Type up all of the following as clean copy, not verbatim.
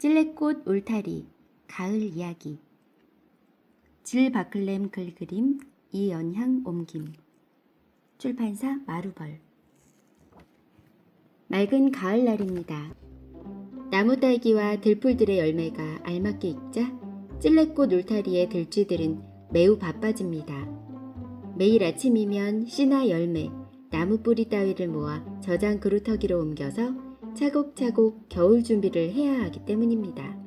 찔레꽃 울타리 가을 이야기 질 바클렘 글그림 이연향 옮김 출판사 마루벌. 맑은 가을날입니다. 나무딸기와 들풀들의 열매가 알맞게 익자 찔레꽃 울타리의 들쥐들은 매우 바빠집니다. 매일 아침이면 씨나 열매, 나무 뿌리 따위를 모아 저장 그루터기로 옮겨서 차곡차곡 겨울 준비를 해야 하기 때문입니다.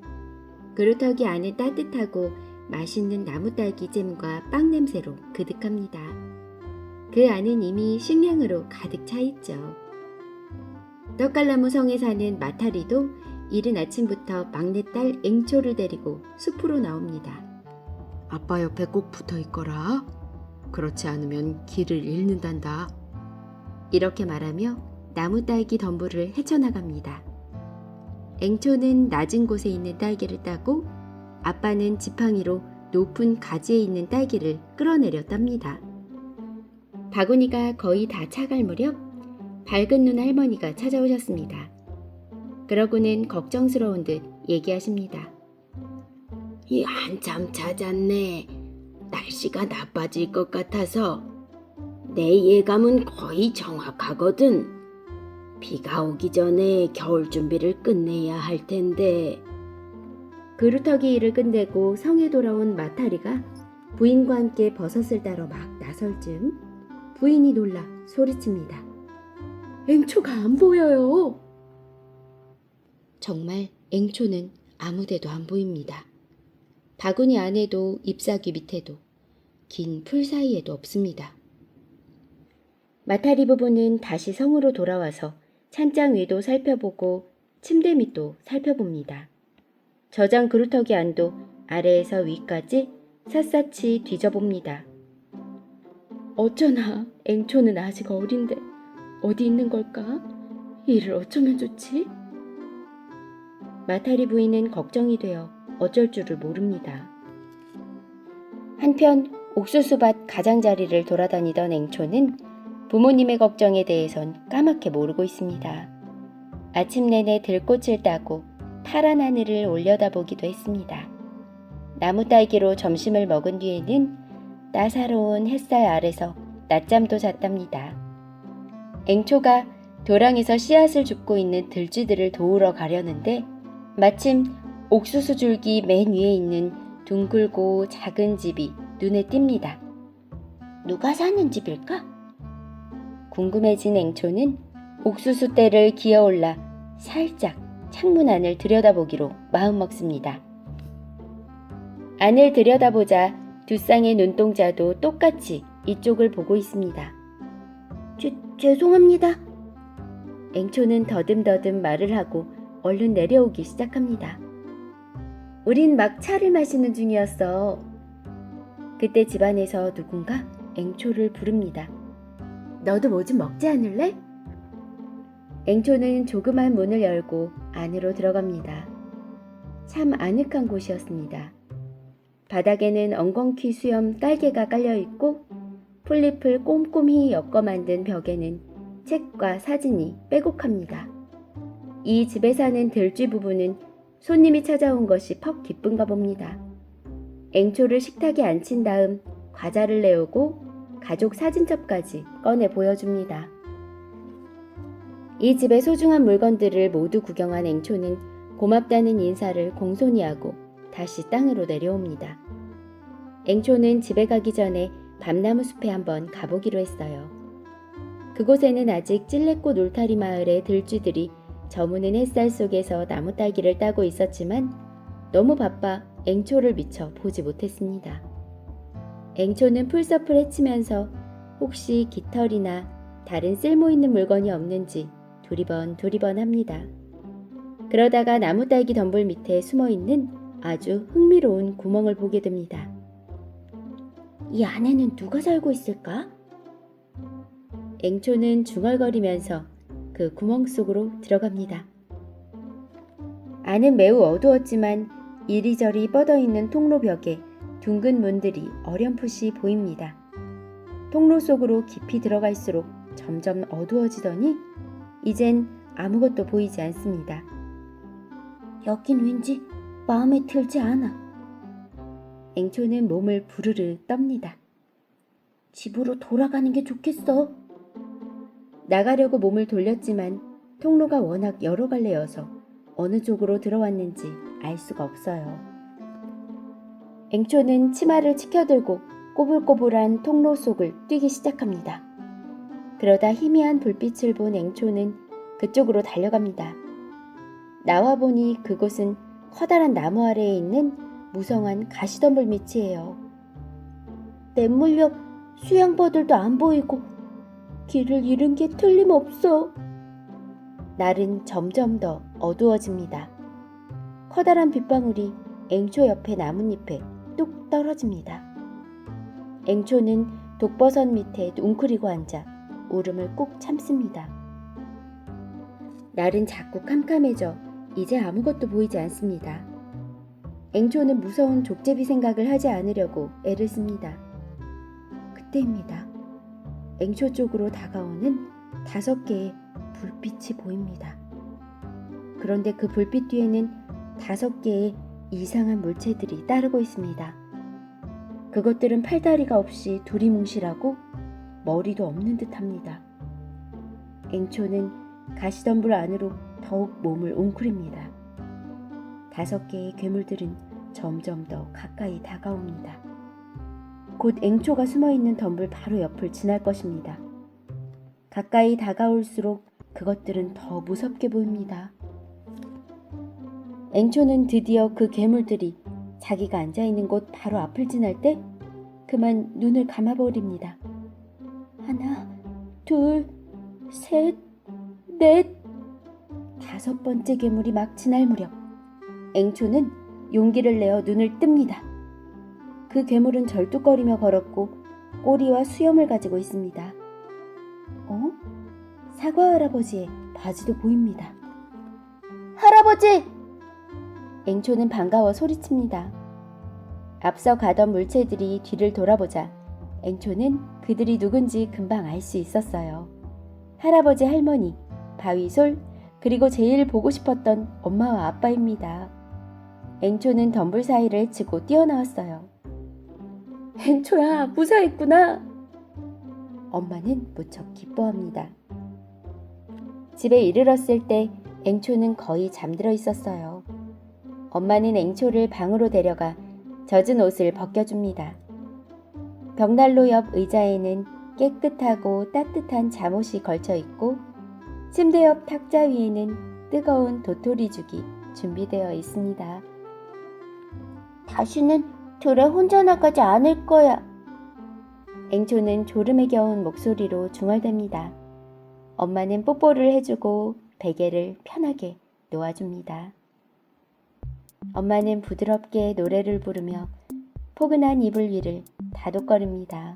그루터기 안은 따뜻하고 맛있는 나무딸기 잼과 빵 냄새로 그득합니다. 그 안은 이미 식량으로 가득 차 있죠. 떡갈나무 성에 사는 마타리도 이른 아침부터 막내딸 앵초를 데리고 숲으로 나옵니다. 아빠 옆에 꼭 붙어 있거라. 그렇지 않으면 길을 잃는단다. 이렇게 말하며 나무딸기 덤불을 헤쳐나갑니다. 앵초는 낮은 곳에 있는 딸기를 따고 아빠는 지팡이로 높은 가지에 있는 딸기를 끌어내려 땁니다. 바구니가 거의 다 차갈 무렵 밝은 눈 할머니가 찾아오셨습니다. 그러고는 걱정스러운 듯 얘기하십니다. 이 한참 찾았네. 날씨가 나빠질 것 같아서. 내 예감은 거의 정확하거든. 비가 오기 전에 겨울 준비를 끝내야 할 텐데. 그루터기 일을 끝내고 성에 돌아온 마타리가 부인과 함께 버섯을 따러 막 나설 즈음 부인이 놀라 소리칩니다. 앵초가 안 보여요. 정말 앵초는 아무데도 안 보입니다. 바구니 안에도 잎사귀 밑에도 긴 풀 사이에도 없습니다. 마타리 부부는 다시 성으로 돌아와서 찬장 위도 살펴보고 침대 밑도 살펴봅니다. 저장 그루터기 안도 아래에서 위까지 샅샅이 뒤져봅니다. 어쩌나 앵초는 아직 어린데 어디 있는 걸까? 이를 어쩌면 좋지? 마타리 부인은 걱정이 되어 어쩔 줄을 모릅니다. 한편 옥수수밭 가장자리를 돌아다니던 앵초는 부모님의 걱정에 대해선 까맣게 모르고 있습니다. 아침 내내 들꽃을 따고 파란 하늘을 올려다보기도 했습니다. 나무딸기로 점심을 먹은 뒤에는 따사로운 햇살 아래서 낮잠도 잤답니다. 앵초가 도랑에서 씨앗을 줍고 있는 들쥐들을 도우러 가려는데 마침 옥수수 줄기 맨 위에 있는 둥글고 작은 집이 눈에 띕니다. 누가 사는 집일까? 궁금해진 앵초는 옥수수 떼를 기어올라 살짝 창문 안을 들여다보기로 마음먹습니다. 안을 들여다보자 두 쌍의 눈동자도 똑같이 이쪽을 보고 있습니다. 죄송합니다. 앵초는 더듬더듬 말을 하고 얼른 내려오기 시작합니다. 우린 막 차를 마시는 중이었어. 그때 집안에서 누군가 앵초를 부릅니다. 너도 뭐 좀 먹지 않을래? 앵초는 조그만 문을 열고 안으로 들어갑니다. 참 아늑한 곳이었습니다. 바닥에는 엉겅퀴 수염 깔개가 깔려있고 풀잎을 꼼꼼히 엮어 만든 벽에는 책과 사진이 빼곡합니다. 이 집에 사는 들쥐 부부는 손님이 찾아온 것이 퍽 기쁜가 봅니다. 앵초를 식탁에 앉힌 다음 과자를 내오고 가족 사진첩까지 꺼내 보여줍니다. 이 집의 소중한 물건들을 모두 구경한 앵초는 고맙다는 인사를 공손히 하고 다시 땅으로 내려옵니다. 앵초는 집에 가기 전에 밤나무 숲에 한번 가보기로 했어요. 그곳에는 아직 찔레꽃 울타리 마을의 들쥐들이 저무는 햇살 속에서 나무딸기를 따고 있었지만 너무 바빠 앵초를 미처 보지 못했습니다. 앵초는 풀숲을 헤치면서 혹시 깃털이나 다른 쓸모있는 물건이 없는지 두리번 합니다. 그러다가 나무딸기 덤불 밑에 숨어있는 아주 흥미로운 구멍을 보게 됩니다. 이 안에는 누가 살고 있을까? 앵초는 중얼거리면서 그 구멍 속으로 들어갑니다. 안은 매우 어두웠지만 이리저리 뻗어있는 통로벽에 둥근 문들이 어렴풋이 보입니다. 통로 속으로 깊이 들어갈수록 점점 어두워지더니 이젠 아무것도 보이지 않습니다. 여긴 왠지 마음에 들지 않아. 앵초는 몸을 부르르 떱니다. 집으로 돌아가는 게 좋겠어. 나가려고 몸을 돌렸지만 통로가 워낙 여러 갈래여서 어느 쪽으로 들어왔는지 알 수가 없어요. 앵초는 치마를 치켜들고 꼬불꼬불한 통로 속을 뛰기 시작합니다. 그러다 희미한 불빛을 본 앵초는 그쪽으로 달려갑니다. 나와 보니 그곳은 커다란 나무 아래에 있는 무성한 가시덤불 밑이에요. 냇물 옆 수양버들도 안 보이고 길을 잃은 게 틀림없어. 날은 점점 더 어두워집니다. 커다란 빗방울이 앵초 옆에 나뭇잎에 뚝 떨어집니다. 앵초는 독버섯 밑에 웅크리고 앉아 울음을 꾹 참습니다. 날은 자꾸 캄캄해져 이제 아무것도 보이지 않습니다. 앵초는 무서운 족제비 생각을 하지 않으려고 애를 씁니다. 그때입니다. 앵초 쪽으로 다가오는 5개의 불빛이 보입니다. 그런데 그 불빛 뒤에는 5개의 이상한 물체들이 따르고 있습니다. 그것들은 팔다리가 없이 두리뭉실하고 머리도 없는 듯합니다. 앵초는 가시덤불 안으로 더욱 몸을 웅크립니다. 5개의 괴물들은 점점 더 가까이 다가옵니다. 곧 앵초가 숨어있는 덤불 바로 옆을 지날 것입니다. 가까이 다가올수록 그것들은 더 무섭게 보입니다. 앵초는 드디어 그 괴물들이 자기가 앉아있는 곳 바로 앞을 지날 때 그만 눈을 감아버립니다. 1, 2, 3, 4, 5번째 괴물이 막 지날 무렵 앵초는 용기를 내어 눈을 뜹니다. 그 괴물은 절뚝거리며 걸었고 꼬리와 수염을 가지고 있습니다. 사과 할아버지의 바지도 보입니다. 할아버지! 앵초는 반가워 소리칩니다. 앞서 가던 물체들이 뒤를 돌아보자 앵초는 그들이 누군지 금방 알 수 있었어요. 할아버지, 할머니, 바위솔, 그리고 제일 보고 싶었던 엄마와 아빠입니다. 앵초는 덤불 사이를 헤치고 뛰어나왔어요. 앵초야, 무사했구나. 엄마는 무척 기뻐합니다. 집에 이르렀을 때 앵초는 거의 잠들어 있었어요. 엄마는 앵초를 방으로 데려가 젖은 옷을 벗겨줍니다. 벽난로 옆 의자에는 깨끗하고 따뜻한 잠옷이 걸쳐 있고 침대 옆 탁자 위에는 뜨거운 도토리죽이 준비되어 있습니다. 다시는 들에 혼자 나가지 않을 거야. 앵초는 졸음에 겨운 목소리로 중얼댑니다. 엄마는 뽀뽀를 해주고 베개를 편하게 놓아줍니다. 엄마는 부드럽게 노래를 부르며 포근한 이불 위를 다독거립니다.